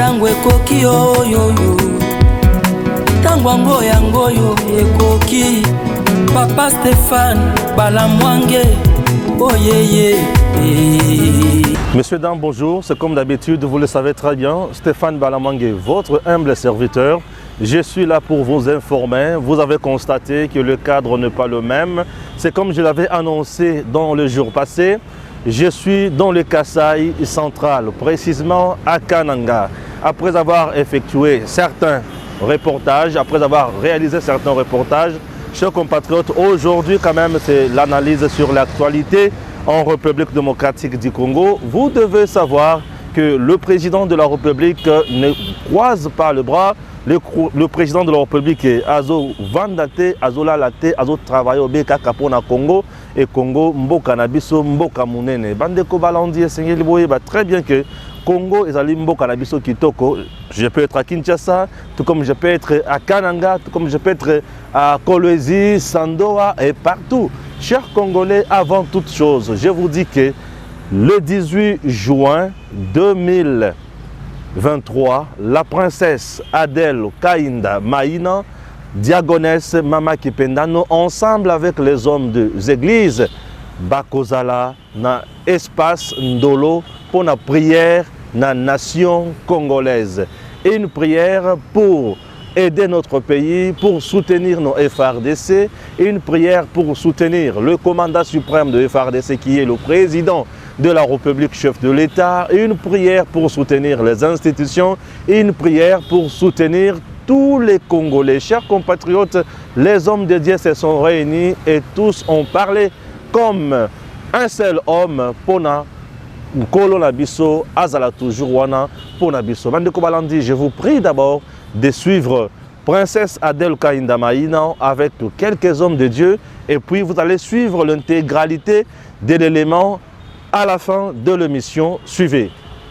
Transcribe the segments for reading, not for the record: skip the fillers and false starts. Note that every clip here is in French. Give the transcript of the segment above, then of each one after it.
Tango ekoki oyoyo, tango yangoyo ekoki. Papa Stéphane Balamwange, oh yeah. Messieurs, dames, bonjour. C'est comme d'habitude, vous le savez très bien, Stéphane Balamwange, votre humble serviteur. Je suis là pour vous informer. Vous avez constaté que le cadre n'est pas le même. C'est comme je l'avais annoncé dans le jour passé. Je suis dans le Kasaï central, précisément à Kananga. Après avoir effectué certains reportages, après avoir réalisé certains reportages, chers compatriotes, aujourd'hui quand même c'est l'analyse sur l'actualité en République démocratique du Congo. Vous devez savoir que le président de la République ne croise pas le bras. Le président de la République Azo Vandate, Azo Lalate, Azo travaille au Beka Kapona Congo et Congo Mboka Nabiso Mboka Munene. Bandeko Balandi et Boye, très bien que Congo et Zali Mboka Nabiso Kitoko. Je peux être à Kinshasa, tout comme je peux être à Kananga, tout comme je peux être à Kolwezi, Sandoa et partout. Chers Congolais, avant toute chose, je vous dis que le 18 juin 2023, la princesse Adèle Kainda Maïna, diagonesse Mama Kipenda, nous ensemble avec les hommes des églises, Bakozala, na espace Ndolo, pour la prière na nation congolaise. Et une prière pour aider notre pays, pour soutenir nos FRDC, et une prière pour soutenir le commandant suprême de FRDC qui est le président de la République, chef de l'État, et une prière pour soutenir les institutions, et une prière pour soutenir tous les Congolais. Chers compatriotes, les hommes de Dieu se sont réunis et tous ont parlé comme un seul homme pour Nkolo Nabiso, Azala toujours wana pour Nabiso. Bandeko Balandi, je vous prie d'abord de suivre Princesse Adèle Kainda Maïna avec quelques hommes de Dieu et puis vous allez suivre l'intégralité de l'élément à la fin de l'émission. Suivez.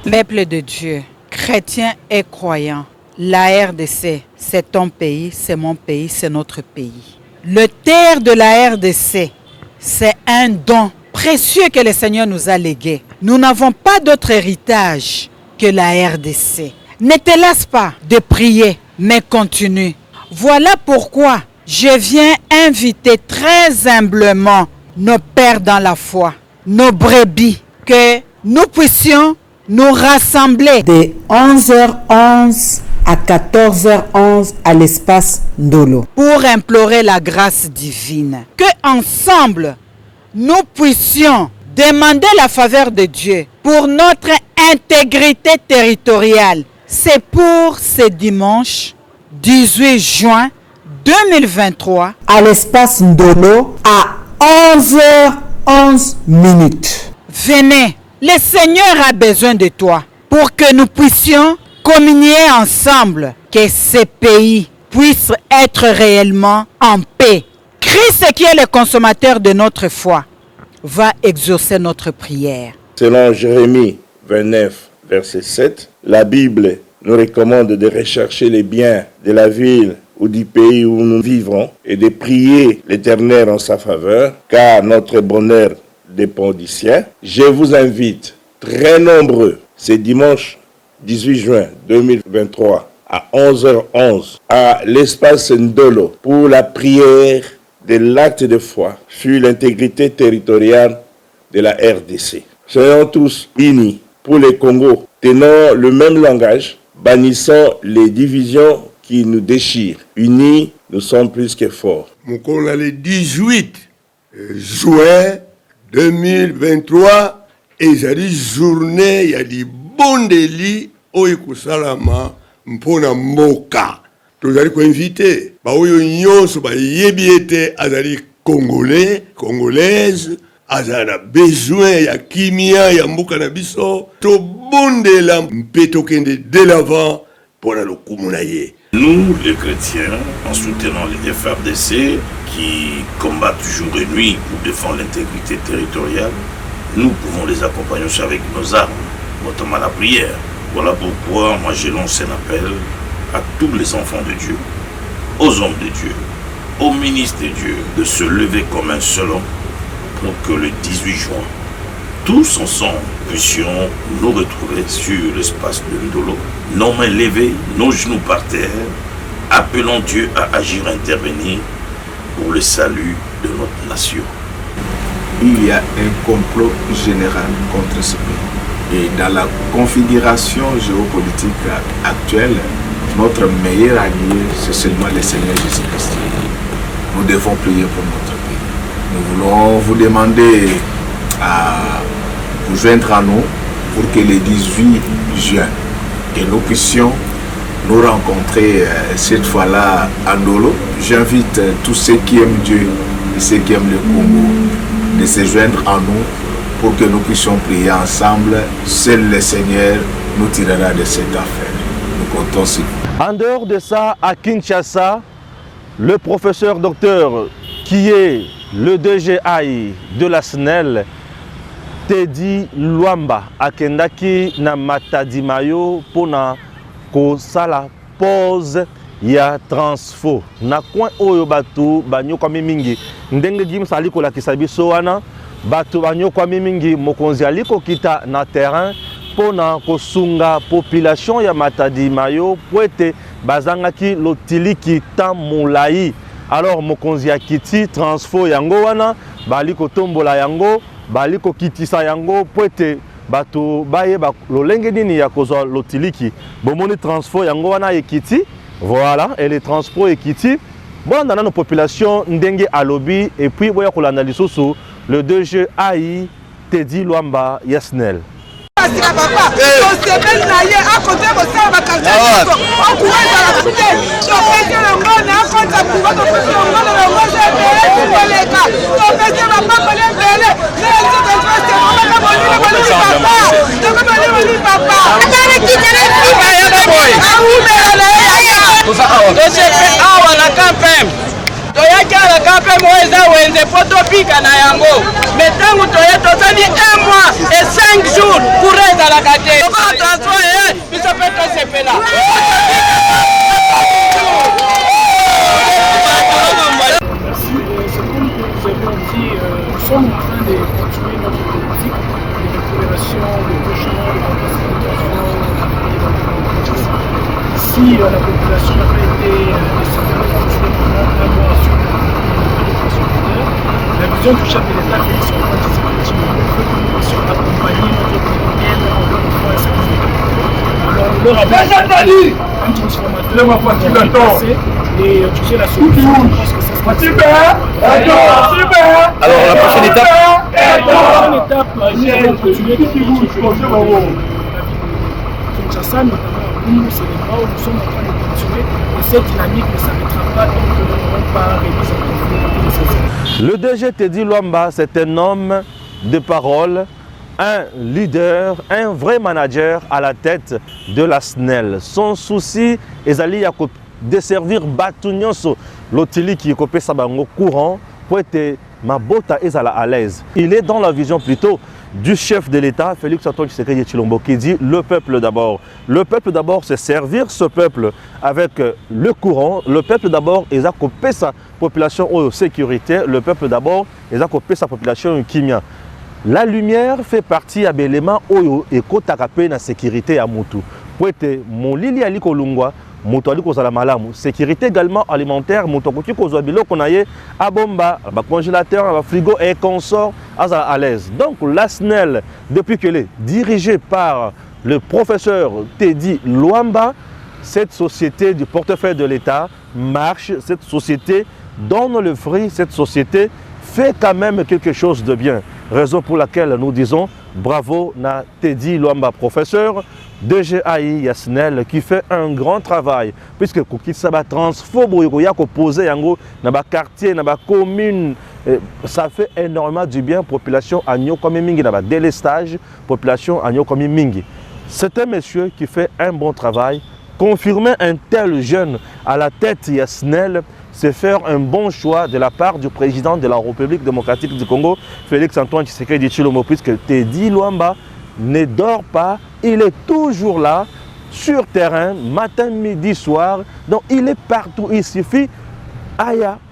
Peuple de Dieu, chrétiens et croyants, la RDC, c'est ton pays, c'est mon pays, c'est notre pays. Le terre de la RDC, c'est un don précieux que le Seigneur nous a légué. Nous n'avons pas d'autre héritage que la RDC. Ne te lasse pas de prier, mais continue. Voilà pourquoi je viens inviter très humblement nos pères dans la foi, nos brebis, que nous puissions nous rassembler de 11h11 à 14h11 à l'espace Ndolo pour implorer la grâce divine. Que ensemble, nous puissions demander la faveur de Dieu pour notre intégrité territoriale. C'est pour ce dimanche 18 juin 2023 à l'espace Ndolo à 11h11 minutes. Venez, le Seigneur a besoin de toi pour que nous puissions communier ensemble, que ce pays puisse être réellement en paix. Christ qui est le consommateur de notre foi va exaucer notre prière. Selon Jérémie 29, verset 7, la Bible nous recommande de rechercher les biens de la ville ou du pays où nous vivrons et de prier l'Éternel en sa faveur, car notre bonheur dépend du sien. Je vous invite, très nombreux, ce dimanche 18 juin 2023 à 11h11 à l'espace Ndolo pour la prière de l'acte de foi sur l'intégrité territoriale de la RDC. Soyons tous unis pour le Congo, tenons le même langage, bannissant les divisions qui nous déchirent. Unis, nous sommes plus que forts. On a le 18 juin 2023 et il y a des journées, il y a des bons délits au Salama mpona mboka. Nous allons inviter. Baoyo nyonso ba yebiete azali congolais, congolaise, azana besoin ya kimia ya mboka na biso. To bondela mpeto kende de l'avant pour la lokumunaye. Nous, les chrétiens, en soutenant les FRDC qui combattent jour et nuit pour défendre l'intégrité territoriale, nous pouvons les accompagner aussi avec nos armes, notamment la prière. Voilà pourquoi moi j'ai lancé un appel à tous les enfants de Dieu, aux hommes de Dieu, aux ministres de Dieu, de se lever comme un seul homme pour que le 18 juin, tous ensemble, puissions nous retrouver sur l'espace de Ndolo, nos mains levées, nos genoux par terre, appelant Dieu à agir, intervenir pour le salut de notre nation. Il y a un complot général contre ce pays. Et dans la configuration géopolitique actuelle, notre meilleur allié, c'est seulement le Seigneur Jésus-Christ. Nous devons prier pour notre pays. Nous voulons vous demander à vous joindre à nous pour que le 18 juin, que nous puissions nous rencontrer cette fois-là à Ndolo. J'invite tous ceux qui aiment Dieu et ceux qui aiment le Congo de se joindre à nous pour que nous puissions prier ensemble. Seul le Seigneur nous tirera de cette affaire. Nous comptons sur vous. En dehors de ça, à Kinshasa, le professeur docteur qui est le DGI de la SNEL, Teddy Luamba, akendaki na Matadi Mayo pona kosala pause ya transfo na coin oyo bato banyokwami mingi ndenge Gims ali kolakisa biso wana bato banyokwami mingi mokonzi ali kokita na terrain pona kosunga population ya Matadi Mayo po ete bazangaki lotiliki ta molai. Alors mokonzi akiti transfo yango wana bali kotombola yango bali kokitisa yango po ete bato bayeba lolenge nini ya kozwa lotiliki bomoni transfo yango wana ekiti. Voilà, et les transports ekiti bon dans nos populations ndenge alobi et puis boya kolanda lisusu le 2G AI Teddy Luamba Yasnel. toyakala kampe moeza wenze po topika na yango metangu toye tozali 1 mois et 5 jours pour ezalaka te okola transfert ye biso mpe tosepela. Nous sommes en train de continuer notre politique de récupération, de logement, de remplacement de transport. Si la population n'a pas été descendue un mois sur la vision du chef de l'État, Félix Antoine Tshisekedi, il faut que nous puissions accompagner notre communauté encore une fois à cette alors nous leur avons un transformateur et tu sais la solution, je pense que ça sera Alors la prochaine étape nous allons continuer de Kinshasa, notamment à Bungu, c'est l'endroit où nous sommes en train de continuer et cette dynamique ne s'arrêtera pas tant que nous n'aurons pas remis en conflit. Le DG Teddy Luamba, c'est un homme de parole, un leader, un vrai manager à la tête de la SNEL. Son souci est d'aller desservir Batunyonso, l'otili qui est sa bango courant pour être Mabota ezala à l'aise. Il est dans la vision plutôt du chef de l'État, Félix Antoine Tshisekedi Tshilombo, qui dit le peuple d'abord. Le peuple d'abord, c'est servir ce peuple avec le courant. Le peuple d'abord, il a coupé sa population en sécurité. Le peuple d'abord, il a coupé sa population en kimia. La lumière fait partie à l'élément oyo et kotakapé na sécurité à Moutou. Pour être mon lili ali kolungwa, Moutou ali kozala malamu. Sécurité également alimentaire, Moutou koti kozwa biloko na ye abomba, ba congélateur, ba frigo et consort à l'aise. Donc la SNEL, depuis qu'elle est dirigée par le professeur Teddy Luamba, cette société du portefeuille de l'État marche, cette société donne le fruit, cette société fait quand même quelque chose de bien. Raison pour laquelle nous disons bravo na Teddy Luamba, professeur DGI Yasnel, qui fait un grand travail. Puisque ça va transformer, il y a poser dans les quartiers, dans les communes, ça fait énormément du bien. Population à Nyokomi dans le délestage, population à Nyokomi Mingi. C'est un monsieur qui fait un bon travail. Confirmer un tel jeune à la tête Yasnel, c'est faire un bon choix de la part du président de la République démocratique du Congo, Félix Antoine Tshisekedi Tshilombo, puisque Teddy Luamba ne dort pas, il est toujours là, sur terrain, matin, midi, soir, donc il est partout, il suffit,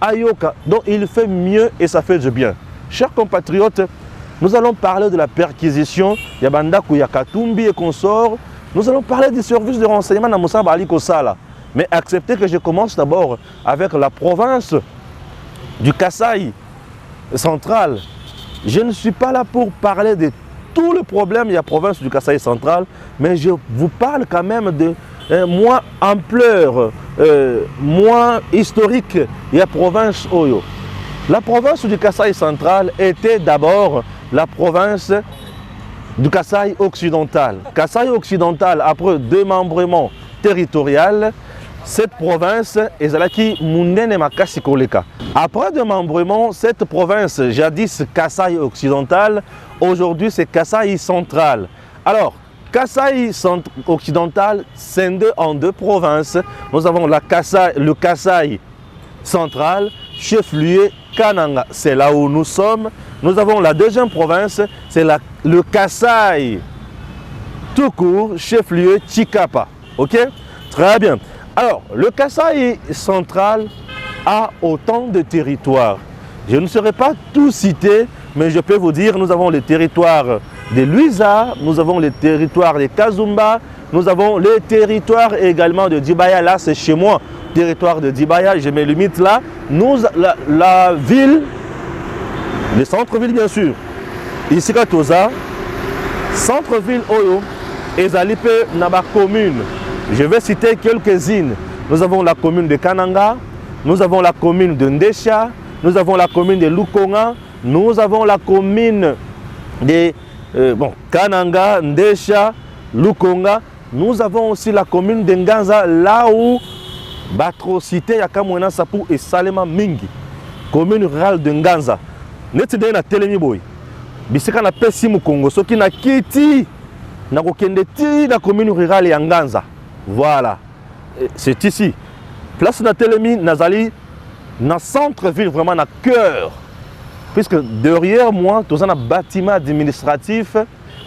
Ayoka, donc il fait mieux et ça fait du bien. Chers compatriotes, Nous allons parler de la perquisition, Yabandakou Yakatumbi et consorts. Nous allons parler du service de renseignement dans Moussa Bali Kosala. Mais acceptez que je commence d'abord avec la province du Kasaï central. Je ne suis pas là pour parler de tout le problème de la province du Kasaï central, mais je vous parle quand même de moins ampleur, moins historique de la province Oyo. La province du Kasaï central était d'abord la province du Kasaï occidental. Kasaï occidental, après démembrement territorial, cette province est Zalaki Mundene Makasi Koleka. Après démembrement, cette province, jadis Kasaï occidental, aujourd'hui c'est Kasaï central. Alors, Kasaï occidental scindé en deux provinces. Nous avons le Kasaï central, chef-lieu Kananga, c'est là où nous sommes. Nous avons la deuxième province, c'est le Kasaï tout court, chef-lieu Chikapa. Ok? Très bien. Alors, le Kasaï central a autant de territoires. Je ne saurais pas tout citer, mais je peux vous dire, nous avons les territoires de Luisa, nous avons les territoires de Kazumba, nous avons les territoires également de Dibaya. Là, c'est chez moi, territoire de Dibaya, je me limite là. La ville, le centre-ville bien sûr, ici Katoza, centre-ville Oyo, et Zalipe Naba commune. Je vais citer quelques-unes. Nous avons la commune de Kananga, nous avons la commune de Ndesha, nous avons la commune de Lukonga, nous avons la commune de Kananga, Ndesha, Lukonga. Nous avons aussi la commune de Nganza, là où Batrocité Yakamwena Sapou et Salema Mingi. Commune rurale de Nganza. Netide na telemi boy. Bisika na pesi mu Congo, soki na kiti na kokende ti na commune rurale ya Nganza. Voilà. C'est ici. Place na telemi nazali na centre-ville, vraiment na cœur. Puisque derrière moi, tu as un bâtiment administratif,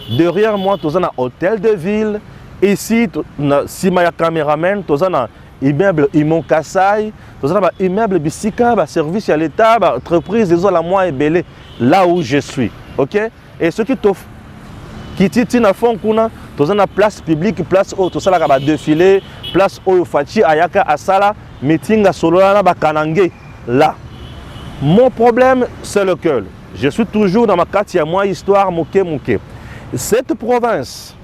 derrière moi, tu as un hôtel de ville. Ici, si je suis caméraman, tu as un immeuble Imon Kasaï, tu as un immeuble Bissika, un service à l'État, une entreprise, des la moi et belé, là où je suis. Ok? Et ce qui t'offre, qui t'y fond, tu as une place publique, place où tu as un défilé, place où Fachi, Ayaka, Asala, meeting à Solana, Kanangé, là. Mon problème, c'est lequel? Je suis toujours dans ma carte, il y a moi, histoire, moké. Cette province,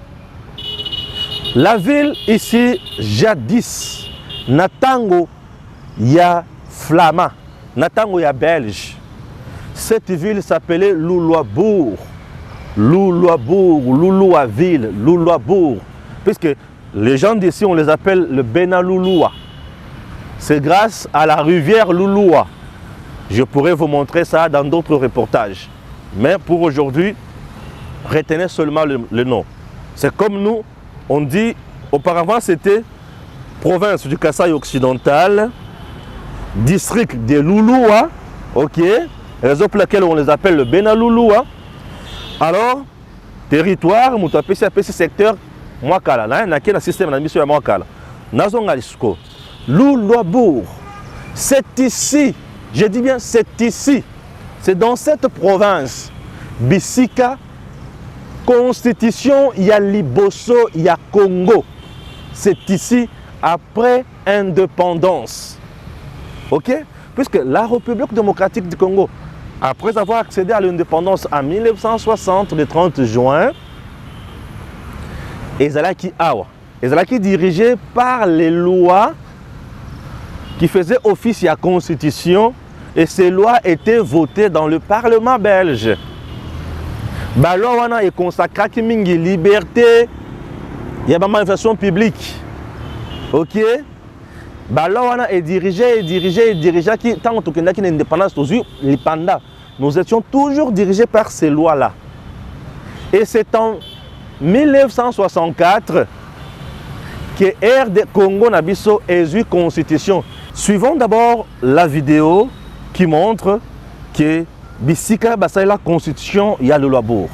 la ville ici, jadis, Natango, il y a Flama, Natango, il y a Belge. Cette ville s'appelait Loulouabourg, Loulouaville, Loulouabourg. Puisque les gens d'ici, on les appelle le Benalouloua. C'est grâce à la rivière Louloua. Je pourrais vous montrer ça dans d'autres reportages. Mais pour aujourd'hui, retenez seulement le nom. C'est comme nous, on dit, auparavant c'était province du Kasaï occidental, district de Louloua, ok, raison pour laquelle on les appelle le Benalouloua. Alors, territoire, PC secteur, Mwakala, il y a un système de mission à Mwakala. Nazongalisco, Loulouabourg, c'est ici. Je dis bien, c'est ici, c'est dans cette province, Bissika, Constitution, il y a Liboso, il y a Congo. C'est ici, après indépendance. Ok? Puisque la République démocratique du Congo, après avoir accédé à l'indépendance en 1960, le 30 juin, Ezalaki Awa, Ezalaki dirigé par les lois qui faisait office à la Constitution, et ces lois étaient votées dans le Parlement belge. La loi est consacrée à la liberté, il y a une manifestation publique. Ok? La loi est dirigée tant que nous avons l'indépendance, nous étions toujours dirigés par ces lois-là. Et c'est en 1964 que RD Congo Nabiso est une constitution. Suivons d'abord la vidéo qui montre que Bissika Basai la constitution, il y a le Loulouabourg.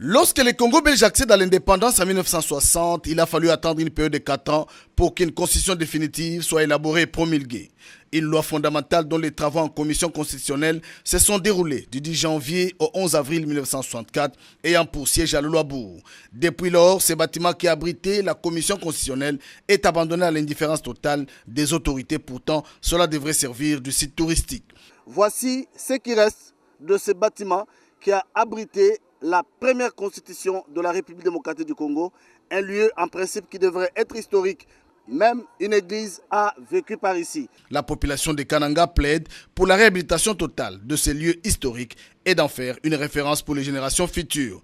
Lorsque le Congo belge accède à l'indépendance en 1960, il a fallu attendre une période de 4 ans pour qu'une constitution définitive soit élaborée et promulguée. Une loi fondamentale dont les travaux en commission constitutionnelle se sont déroulés du 10 janvier au 11 avril 1964 ayant pour siège à Loloabourg. Depuis lors, ce bâtiment qui abritait la commission constitutionnelle est abandonné à l'indifférence totale des autorités. Pourtant, cela devrait servir de site touristique. Voici ce qui reste de ce bâtiment qui a abrité la première constitution de la République démocratique du Congo, un lieu en principe qui devrait être historique. Même une église a vécu par ici. La population de Kananga plaide pour la réhabilitation totale de ces lieux historiques et d'en faire une référence pour les générations futures.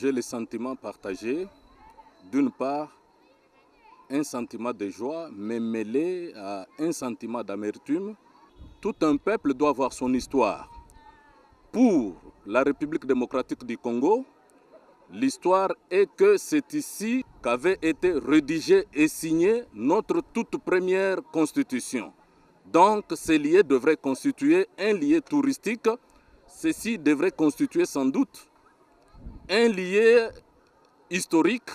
J'ai le sentiment partagé, d'une part, un sentiment de joie, mais mêlé à un sentiment d'amertume. Tout un peuple doit avoir son histoire. Pour la République démocratique du Congo, l'histoire est que c'est ici qu'avait été rédigée et signée notre toute première constitution. Donc ces lieux devraient constituer un lieu touristique. Ceci devrait constituer sans doute un lieu historique,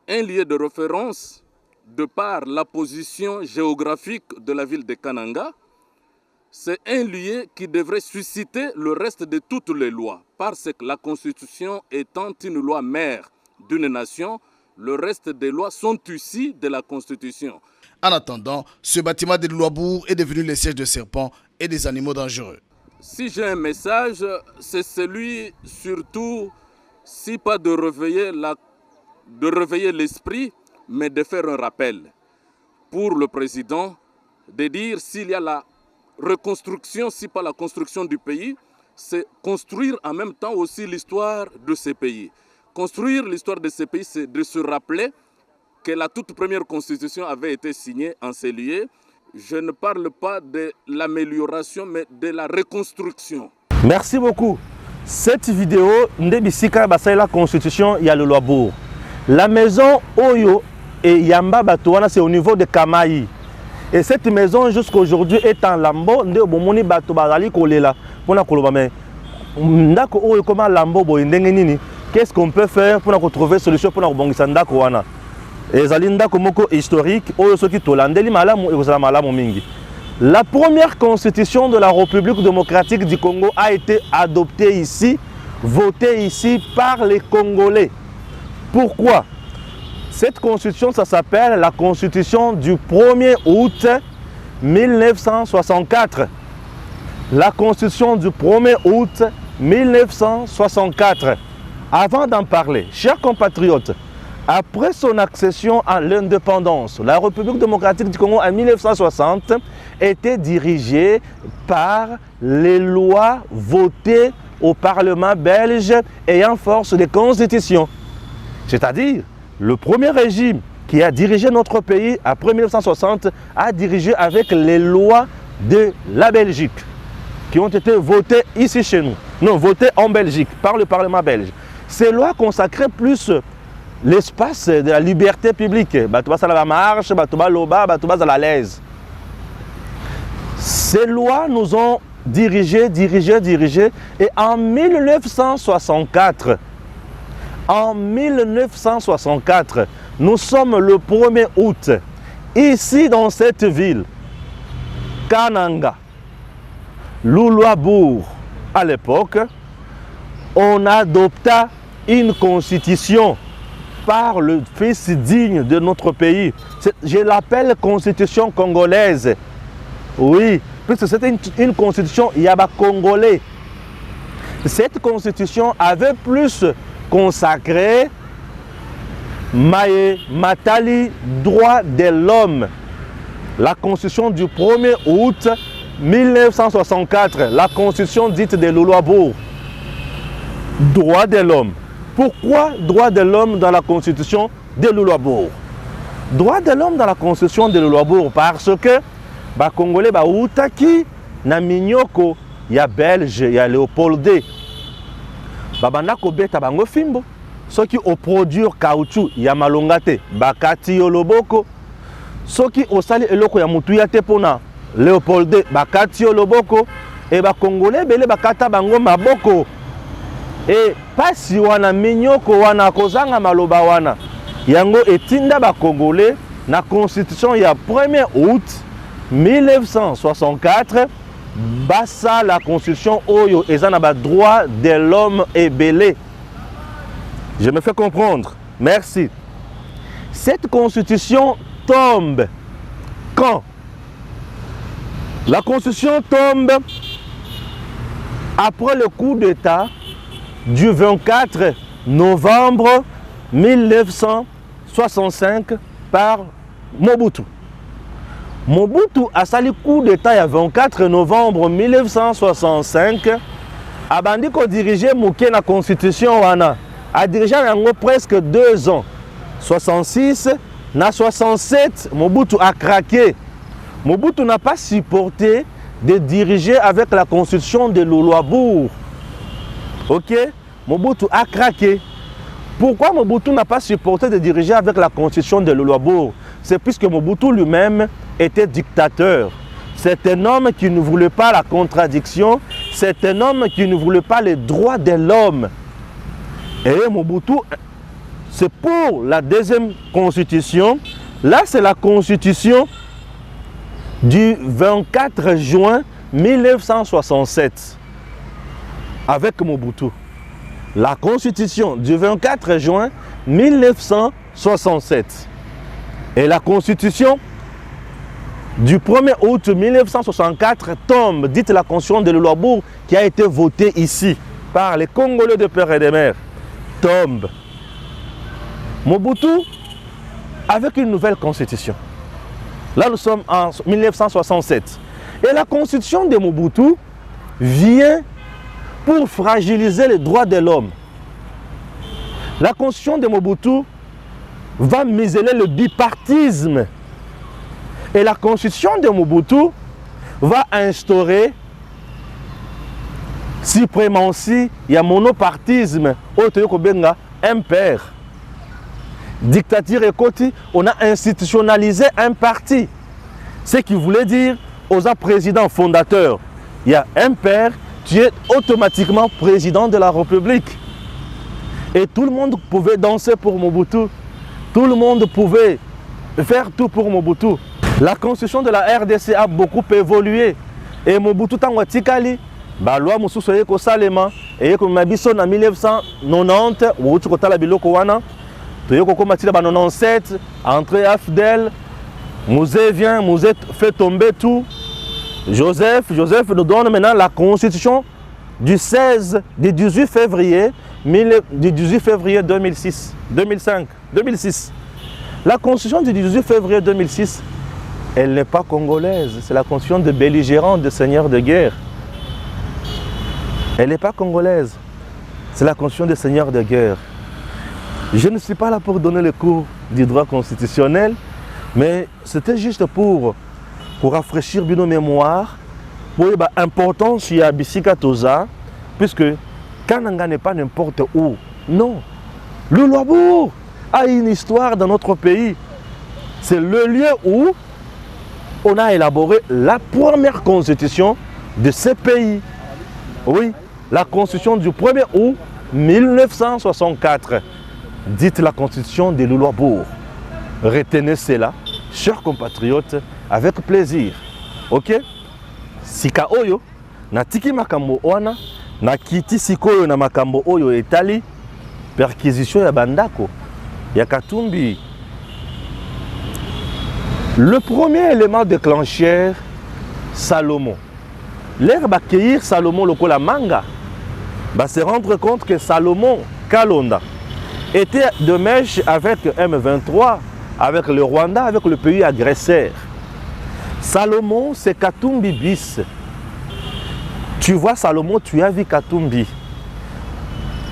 un lieu de référence de par la position géographique de la ville de Kananga. C'est un lieu qui devrait susciter le reste de toutes les lois. Parce que la Constitution étant une loi mère d'une nation, le reste des lois sont issues de la Constitution. En attendant, ce bâtiment de Loloabourg est devenu le siège de serpents et des animaux dangereux. Si j'ai un message, c'est celui surtout, si pas de réveiller l'esprit, mais de faire un rappel pour le président, de dire s'il y a la reconstruction, si pas la construction du pays, c'est construire en même temps aussi l'histoire de ces pays. Construire l'histoire de ces pays, c'est de se rappeler que la toute première constitution avait été signée en ces lieux. Je ne parle pas de l'amélioration, mais de la reconstruction. Merci beaucoup. Cette vidéo, Ndebisika Basai la constitution, il y a le Loloabourg. La maison Oyo et Yamba Batouana, c'est au niveau de Kamaï. Et cette maison jusqu'à aujourd'hui est en lambeau. Qu'est-ce qu'on peut faire pour trouver solution pour la historique. La première constitution de la République démocratique du Congo a été adoptée ici, votée ici par les Congolais. Pourquoi? Cette constitution, ça s'appelle la constitution du 1er août 1964. La constitution du 1er août 1964. Avant d'en parler, chers compatriotes, après son accession à l'indépendance, la République démocratique du Congo en 1960 était dirigée par les lois votées au Parlement belge ayant force de constitution. C'est-à-dire, le premier régime qui a dirigé notre pays après 1960 a dirigé avec les lois de la Belgique qui ont été votées ici chez nous. Non, votées en Belgique par le Parlement belge. Ces lois consacraient plus l'espace de la liberté publique. Batouba la marche, Batouba loba, Batouba à la l'aise. Ces lois nous ont dirigés. Et en 1964, nous sommes le 1er août, ici dans cette ville, Kananga, Loloabourg, à l'époque, on adopta une constitution par le fils digne de notre pays. Je l'appelle constitution congolaise. Oui, puisque c'était une constitution yaba congolais. Cette constitution avait plus consacré Matali, droit de l'homme. La constitution du 1er août 1964, la constitution dite de Loloabourg. Droit de l'homme. Pourquoi droit de l'homme dans la constitution de Loloabourg? Droit de l'homme dans la constitution de Loloabourg parce que les Congolais bautaki na minyoko ya Belge ya Léopoldé. Babanda ko beta bango fimbo. Ceux qui au produire caoutchouc ya malongate bakati yo loboko. Ceux qui au sali eloko ya mutuya te pona Léopoldé bakati yo loboko et ba Congolais belé bakata bango maboko. Et pasi wana minyoko wana kozanga maloba wana. Yango etinda ba Congolais na constitution ya 1er août 1964 basa la constitution oyo ezana ba droit de l'homme et belé. Je me fais comprendre. Merci. Cette constitution tombe quand? La constitution tombe après le coup d'État du 24 novembre 1965 par Mobutu. Mobutu a sali coup d'État le 24 novembre 1965 a bandi ko diriger mouké na constitution wana a dirigé presque 2 ans. 66 na 67 Mobutu a craqué. Mobutu n'a pas supporté de diriger avec la constitution de Luluabourg. Ok? Mobutu a craqué. Pourquoi Mobutu n'a pas supporté de diriger avec la constitution de Luluabourg? C'est puisque Mobutu lui-même était dictateur. C'est un homme qui ne voulait pas la contradiction. C'est un homme qui ne voulait pas les droits de l'homme. Et Mobutu, c'est pour la deuxième constitution. Là, c'est la constitution du 24 juin 1967 avec Mobutu. La constitution du 24 juin 1967 et la constitution du 1er août 1964 tombe, dite la constitution de Luluabourg qui a été votée ici par les Congolais de père et de mère, tombe. Mobutu avec une nouvelle constitution. Là, nous sommes en 1967. Et la constitution de Mobutu vient pour fragiliser les droits de l'homme. La constitution de Mobutu va museler le bipartisme. Et la constitution de Mobutu va instaurer suprématie, il y a monopartisme, impair. Dictature et côté, on a institutionnalisé un parti. Ce qui voulait dire aux présidents fondateurs, il y a un père, tu es automatiquement président de la République. Et tout le monde pouvait danser pour Mobutu. Tout le monde pouvait faire tout pour Mobutu. La constitution de la RDC a beaucoup évolué. Et Mobutu Tangwatikali, la loi Moussousou Eko Salema, et comme Mabison en 1990, ou Tukotala Biloko Wana, Toyoko Komatila 97, entré Afdel, Mouzé vient, Mouzé fait tomber tout. Joseph nous donne maintenant la constitution du 18 février 2006. La constitution du 18 février 2006, elle n'est pas congolaise. C'est la constitution de belligérants, de seigneurs de guerre. Elle n'est pas congolaise. C'est la constitution des seigneurs de guerre. Je ne suis pas là pour donner le cours du droit constitutionnel, mais c'était juste pour rafraîchir nos mémoires, pour l'importance de Bissika Toza, puisque Kananga n'est pas n'importe où. Non. Luluabourg a une histoire dans notre pays. C'est le lieu où on a élaboré la première constitution de ce pays. Oui, la constitution du 1er août 1964. Dites la constitution de Luluabourg. Retenez cela, chers compatriotes, avec plaisir. Ok? Sika oyo, na tiki makambo wana, na kiti sikoyo na makambo oyo etali, perquisition ya bandako, ya Katumbi. Le premier élément déclencheur, Salomon. L'air va cueillir Salomon lokola manga, va se rendre compte que Salomon Kalonda était de mèche avec M23, avec le Rwanda, avec le pays agresseur. Salomon, c'est Katumbi bis. Tu vois Salomon, tu as vu Katumbi.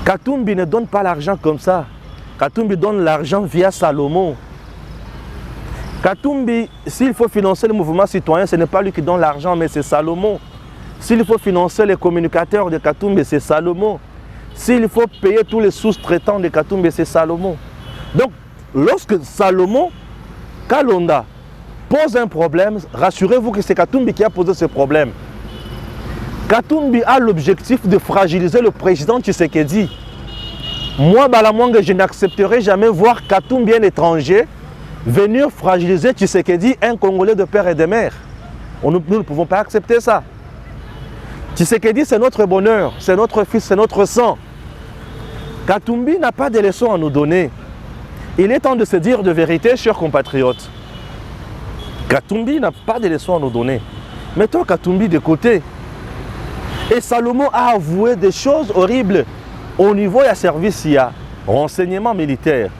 Katumbi ne donne pas l'argent comme ça. Katumbi donne l'argent via Salomon. Katumbi, s'il faut financer le mouvement citoyen, ce n'est pas lui qui donne l'argent, mais c'est Salomon. S'il faut financer les communicateurs de Katumbi, c'est Salomon. S'il faut payer tous les sous-traitants de Katumbi, c'est Salomon. Donc, lorsque Salomon Kalonda pose un problème, rassurez-vous que c'est Katumbi qui a posé ce problème. Katumbi a l'objectif de fragiliser le président Tshisekedi. Moi, Balamwanga, je n'accepterai jamais voir Katumbi, un étranger, venir fragiliser Tshisekedi, un Congolais de père et de mère. Nous ne pouvons pas accepter ça. Tshisekedi, c'est notre bonheur, c'est notre fils, c'est notre sang. Katumbi n'a pas de leçons à nous donner. Il est temps de se dire de vérité, chers compatriotes. Katumbi n'a pas de leçons à nous donner. Mettons Katumbi de côté. Et Salomon a avoué des choses horribles au niveau du service renseignement militaire.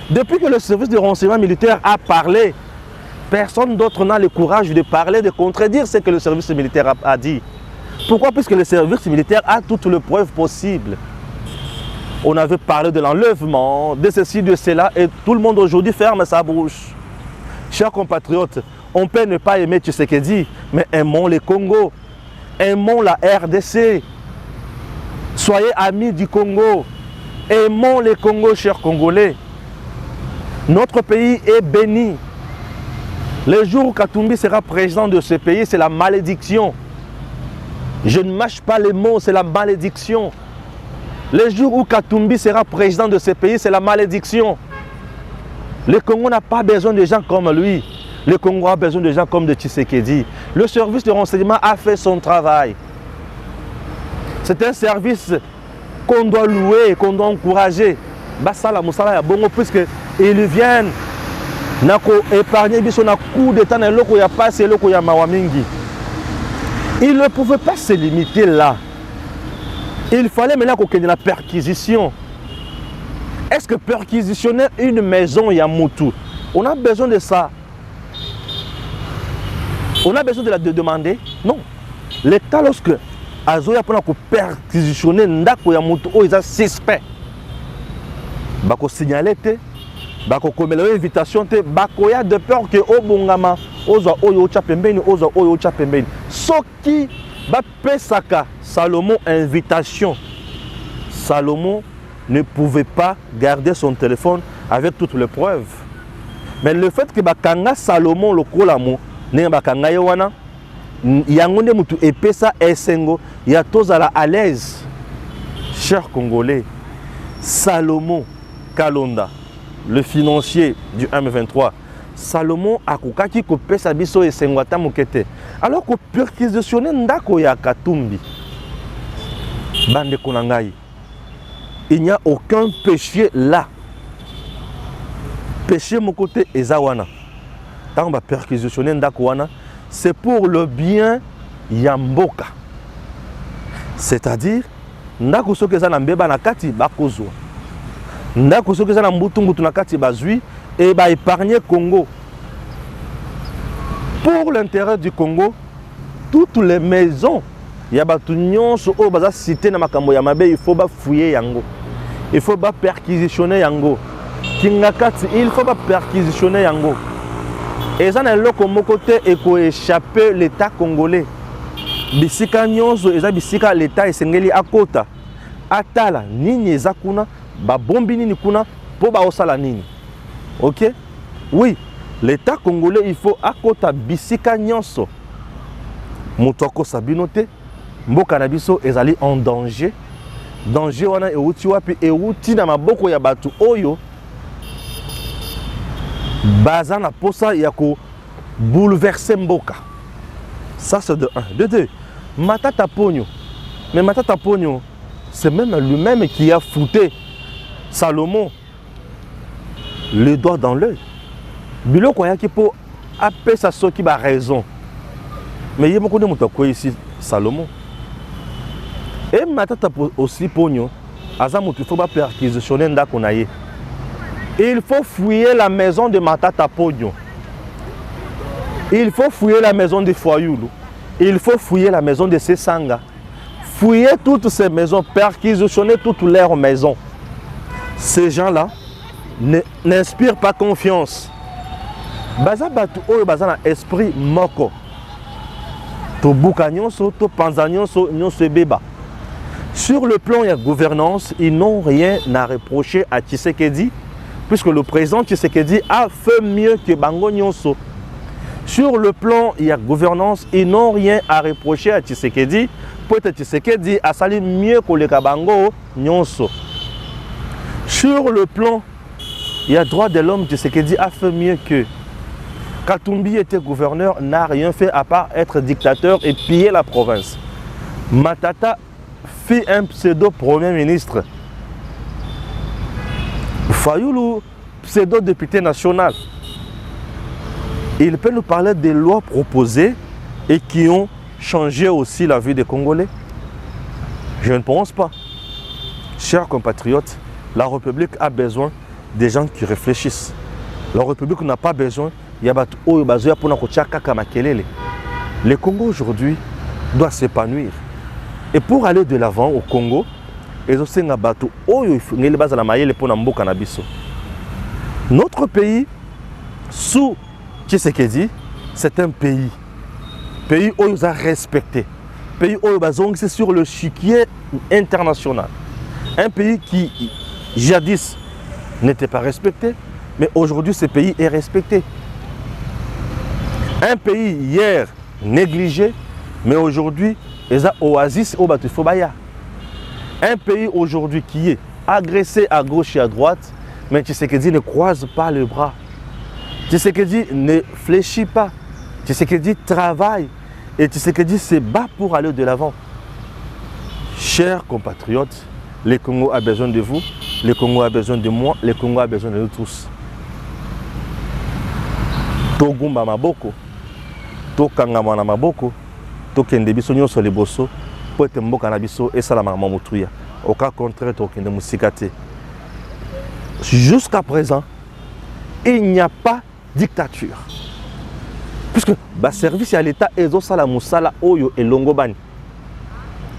Depuis que le service de renseignement militaire a parlé, personne d'autre n'a le courage de parler, de contredire ce que le service militaire a dit. Pourquoi? Puisque le service militaire a toutes les preuves possibles. On avait parlé de l'enlèvement, de ceci, de cela, et tout le monde aujourd'hui ferme sa bouche. Chers compatriotes, on peut ne pas aimer Tshisekedi, mais aimons le Congo, aimons la RDC. Soyez amis du Congo, aimons le Congo, chers Congolais. Notre pays est béni. Le jour où Katumbi sera président de ce pays, c'est la malédiction. Je ne mâche pas les mots, c'est la malédiction. Le jour où Katumbi sera président de ce pays, c'est la malédiction. Le Congo n'a pas besoin de gens comme lui. Le Congo a besoin de gens comme de Tshisekedi. Le service de renseignement a fait son travail. C'est un service qu'on doit louer, qu'on doit encourager. Basala Moussala ya bongo puisque ils viennent nako épargner biso na coup d'état na loko ya passe loko ya mawamingi. Ils ne pouvaient pas se limiter là. Il fallait maintenant qu'on ait la perquisition. Est-ce que perquisitionner une maison Yamutu, on a besoin de ça? On a besoin de la demander? Non. L'État, lorsque Azoya pour perquisitionner Ndako Yamutu, ils ont suspect. Bako signaler, bako komela invitation, bako ya de peur que Obongama, Ozo Oyo Chapembeni, Ozo Oyo Chapembeni. Soki ba pesaka Salomon invitation. Salomon ne pouvait pas garder son téléphone avec toutes les preuves. Mais le fait que bakanga Salomon le kolamo ne bakanga yewana yangonde mutu epesa esengo ya tozala à l'aise. Chers Congolais, Salomon Kalonda, le financier du M23, Salomon akukaki kopesa biso esengo ata mokete. Alors que perquisitionner ndako ya Katumbi. Bande konangai. Il n'y a aucun péché là. Péché mon côté ezawana. Quand on va perquisitionner ndako wana, c'est pour le bien yamboka. C'est-à-dire ndako soki eza na mbeba na kati bakozwa. Ndako soki eza na mbutungutu na kati bazui et ba épargner Congo. Pour l'intérêt du Congo, toutes les maisons, il y a batu nyonso o baza cité na makambo ya mabe, il faut ba fouiller yango. Il faut ba perquisitionner yango. Kingakati, il faut ba perquisitionner yango. Et ça na loko mokote eko échapper l'État congolais. Bisika nyonso eza bisika l'État esengeli akota. Atala nini eza kuna, ba bombi nini kuna po ba osala nini. OK? Oui. L'État congolais, il faut akota bisika nyonso. Mutoko sabinote, mboka na biso ezali en danger. Danger wana euti wapi euti na maboko ya batu oyo. Baza na posa ya ko bouleverser mboka. Ça c'est de 1. De 2. Matata Pogno. Mais Matata Pogno, c'est même lui-même qui a fouté Salomon le doigt dans l'œil. Biloko yaki po apé sa soki ba raison. Mais il y a beaucoup de gens ici, Salomon. Et Matata aussi Pogno, il faut pas perquisitionner ndako na ye. Il faut fouiller la maison de Matata Pogno. Il faut fouiller la maison de Foyoulou. Il faut fouiller la maison de Sesanga. Fouiller toutes ces maisons, perquisitionner toutes leurs maisons. Ces gens-là n'inspirent pas confiance. Baza batu oyo baza na esprit moko. To buka nyonso, to panza nyonso, nyonso ebeba. Sur le plan de la gouvernance, ils n'ont rien à reprocher à Tshisekedi, puisque le président Tshisekedi a fait mieux que Bango Nyonso. Sur le plan de la gouvernance, ils n'ont rien à reprocher à Tshisekedi, peut-être Tshisekedi a sali mieux que le Kabango Nyonso. Sur le plan, il y a droit de l'homme, Tshisekedi a fait mieux que. Katumbi était gouverneur, n'a rien fait à part être dictateur et piller la province. Matata fit un pseudo-premier ministre. Fayoulou, pseudo-député national. Il peut nous parler des lois proposées et qui ont changé aussi la vie des Congolais? Je ne pense pas. Chers compatriotes, la République a besoin des gens qui réfléchissent. La République n'a pas besoin. Le Congo aujourd'hui doit s'épanouir. Et pour aller de l'avant au Congo, notre pays, sous Tshisekedi, c'est un pays où ils ont respecté. Pays où ils sont sur le chiquier international. Un pays qui, jadis, n'était pas respecté, mais aujourd'hui, ce pays est respecté. Un pays hier négligé, mais aujourd'hui, ils ont oasis au Batufobaya. Un pays aujourd'hui qui est agressé à gauche et à droite, mais Tshisekedi ne croise pas les bras. Tshisekedi ne fléchit pas. Tshisekedi travaille. Et Tshisekedi se bat pour aller de l'avant. Chers compatriotes, le Congo a besoin de vous, le Congo a besoin de moi, le Congo a besoin de nous tous. Togumba maboko, tokangama na maboko, tokende biso nyonso liboso, po ete mboka na biso esalama motuya. Au cas contraire, tokende musikate. Jusqu'à présent, il n'y a pas de dictature. Puisque le service à l'État est au Salamoussala Oyo et Longobani.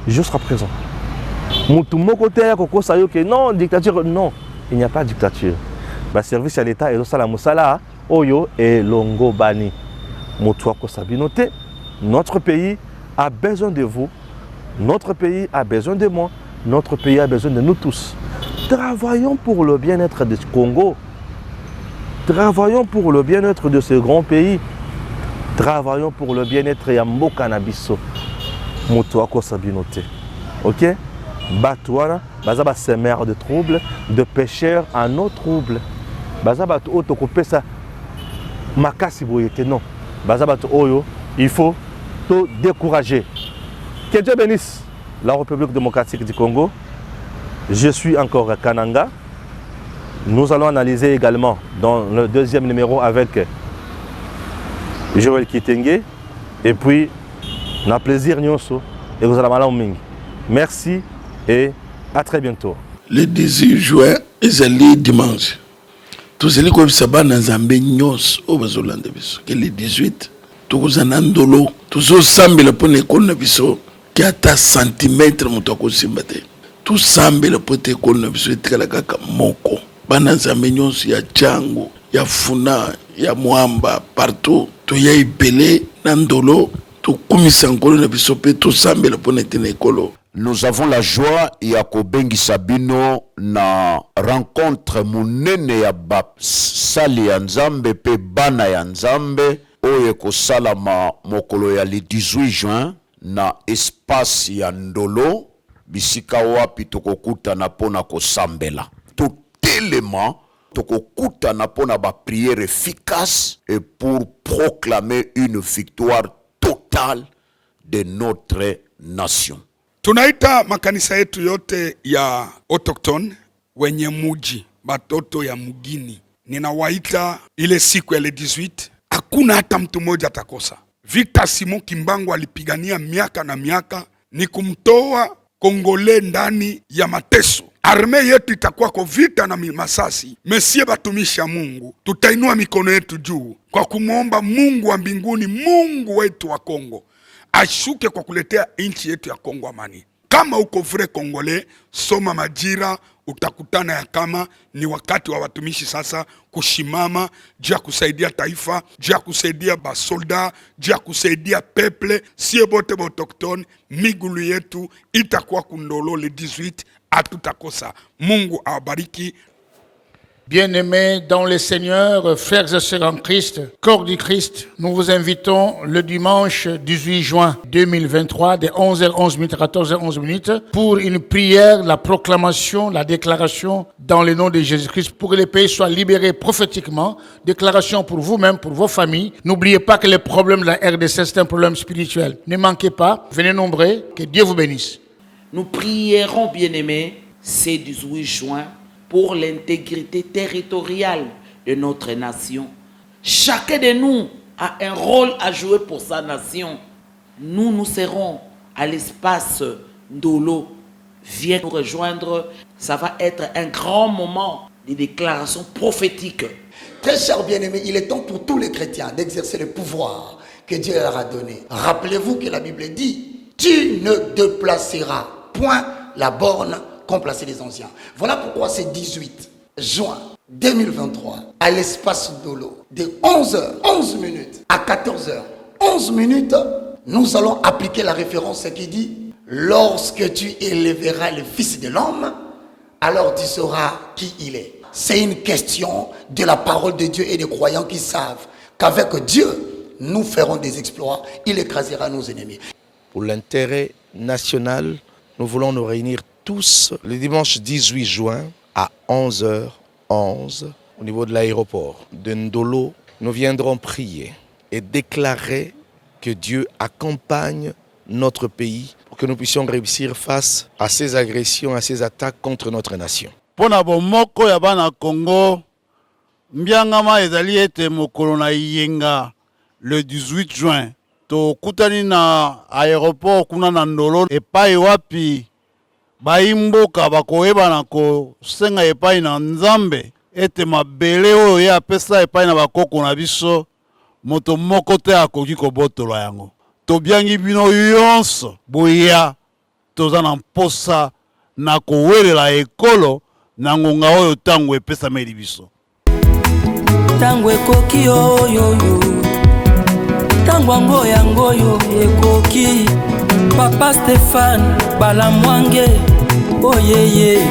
Jusqu'à présent. Non, dictature, non, il n'y a pas de dictature. Le service à l'État est au Salamoussala Oyo et Longobani. Notre pays a besoin de vous, notre pays a besoin de moi, notre pays a besoin de nous tous. Travaillons pour le bien-être du Congo. Travaillons pour le bien-être de ce grand pays. Travaillons pour le bien-être de Mboka Nabiso. Moutouako Sabinote. Ok? Batouana, Bazaba semeur de troubles, de pécheurs à nos troubles. Bazaba Otokopé ça. Makasi Boyete, non. Bazaba Oyo, il faut te décourager. Que Dieu bénisse la République démocratique du Congo. Je suis encore à Kananga. Nous allons analyser également dans le deuxième numéro avec Joël Kitenge. Et puis, na plaisir nyonso et vous allez malin mingi. Merci et à très bientôt. Le 18 juin, ezali dimanche. Tozali ko bisaba na Nzambe nyonso o bazolanda biso. Que le 18, tokozana ndolo, tozosambela pona ekolo na biso ki ata centimètre moto akosimba te. Tout semble pote ekolo na biso etikala kaka moko. Bana Nzambe nyonso ya Tchango, ya Funa, ya Mwamba, partout. To ya ibele na ndolo, to kumisa nkolo na biso pe to sambela pona etena ekolo. Nous avons la joie ya kobengi Sabino na rencontre munene ya basali ya Nzambe pe bana ya Nzambe oyo ekosalama mokolo ya le 18 juin na espace ya Ndolo bisika wapi tokokutana pona kosambela. Totelema tokokutana pona ba prière efficace et pour proclamer une victoire totale de notre nation. Tunaita makanisa yetu yote ya autochtone wenye muji, batoto ya mugini. Ninawaita ile siku ya le 18, hakuna hata mtu mmoja atakosa. Victor Simon Kimbangu alipigania miaka na miaka ni kumtoa Kongole ndani ya mateso. Arme yetu itakuwa kwa vita na masasi. Mesie batumisha Mungu, tutainua mikono yetu juu kwa kumuomba Mungu wa mbinguni, Mungu wetu wa Kongo, ashuke kwa kuletea nchi yetu ya Kongo amani. Kama uko vrai Kongole, soma Majira, utakutana ya kama ni wakati wa watumishi sasa kushimama juu ya kusaidia taifa, juu ya kusaidia basolda, juu ya kusaidia peple, sie bote ba autochtone, migulu yetu itakuwa kundolo le 18, hatutakosa. Mungu awabariki. Bien-aimés dans le Seigneur, frères et sœurs en Christ, corps du Christ, nous vous invitons le dimanche 18 juin 2023 de 11h11 à 14h11 pour une prière, la proclamation, la déclaration dans le nom de Jésus-Christ pour que les pays soient libérés prophétiquement. Déclaration pour vous-même, pour vos familles. N'oubliez pas que le problème de la RDC, c'est un problème spirituel. Ne manquez pas, venez nombreux, que Dieu vous bénisse. Nous prierons, bien-aimés, ce 18 juin pour l'intégrité territoriale de notre nation. Chacun de nous a un rôle à jouer pour sa nation. Nous serons à l'espace Ndolo. Viens nous rejoindre. Ça va être un grand moment de déclaration prophétique. Très chers bien-aimés, il est temps pour tous les chrétiens d'exercer le pouvoir que Dieu leur a donné. Rappelez-vous que la Bible dit « Tu ne déplaceras point la borne qu'ont placé les anciens ». Voilà pourquoi c'est 18 juin 2023 à l'espace Ndolo de 11h11 à 14h11, nous allons appliquer la référence qui dit « Lorsque tu élèveras le Fils de l'homme, alors tu sauras qui il est ». C'est une question de la parole de Dieu et des croyants qui savent qu'avec Dieu, nous ferons des exploits. Il écrasera nos ennemis. Pour l'intérêt national, nous voulons nous réunir tous le dimanche 18 juin à 11h11 au niveau de l'aéroport de Ndolo. Nous viendrons prier et déclarer que Dieu accompagne notre pays pour que nous puissions réussir face à ces agressions, à ces attaques contre notre nation. Pona bomoko ya bana Congo, mbiangama ezali ete mokolo na yenga le 18 juin. To kutani na aéroport kuna na Ndolo epai wapi baimboka bakoyeba na kosenga epai na Nzambe ete mabele oyo ye apesa epai na bakoko na biso moto moko te akoki kobotola yango. Tobiangi bino yonso boya toza na mposa na kowelela ekolo na ngonga oyo tango epesa meli biso. Tango ekoki oyoyo tango ngoyo ekoki Papa Stéphane Balamwange oyeye